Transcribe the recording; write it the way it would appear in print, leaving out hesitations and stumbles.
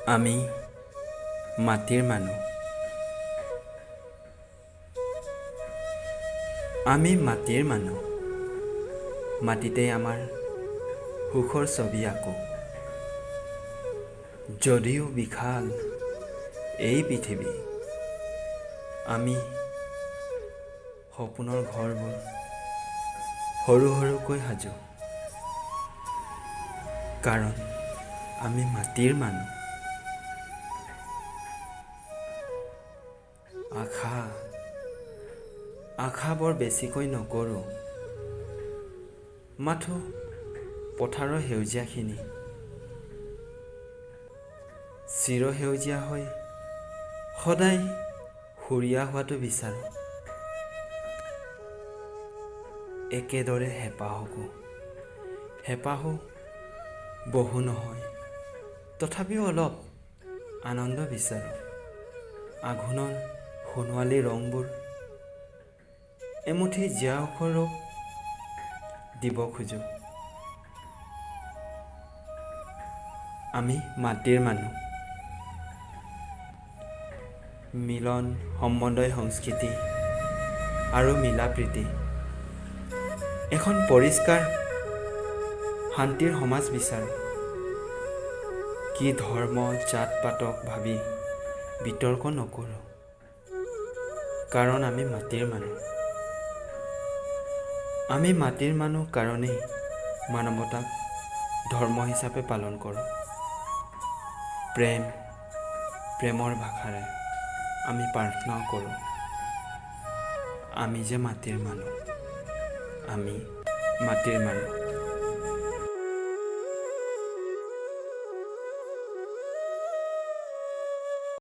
আমি মাটিৰ মানুহ। আমি মাটিৰ মানুহ। মাটিতে আমাৰ সুখৰ ছবি আঁকো। যদিও বিশাল এই পৃথিৱী, আমি সপোনৰ ঘৰবোৰ সৰু সৰুকৈ সাজো। কাৰণ আমি মাটিৰ মানুহ। আশা বৰ বেছিকৈ নকৰোঁ। মাথো পথাৰৰ সেউজীয়াখিনি চিৰসেউজীয়া হৈ সদায় সুৰীয়া হোৱাটো বিচাৰোঁ। একেদৰে হেঁপাহো বহু নহয়, তথাপিও অলপ আনন্দ বিচাৰোঁ। আঘোণৰ সোণোৱালী ৰংবোৰ এমুঠি জীয়া অক্ষৰক দিব খোজোঁ। আমি মাটিৰ মানুহ। মিলন সম্বন্ধই সংস্কৃতি আৰু মিলা প্ৰীতি, এখন পৰিষ্কাৰ শান্তিৰ সমাজ বিচাৰোঁ। কি ধৰ্ম জাত পাতক ভাবি বিতৰ্ক নকৰোঁ। কাৰণ আমি মাটিৰ মানুহ। আমি মাটিৰ মানুহ কাৰণেই মানৱতাক ধৰ্ম হিচাপে পালন কৰোঁ। প্ৰেমৰ ভাষাৰে আমি প্ৰাৰ্থনা কৰোঁ। আমি যে মাটিৰ মানুহ, আমি মাটিৰ মানুহ।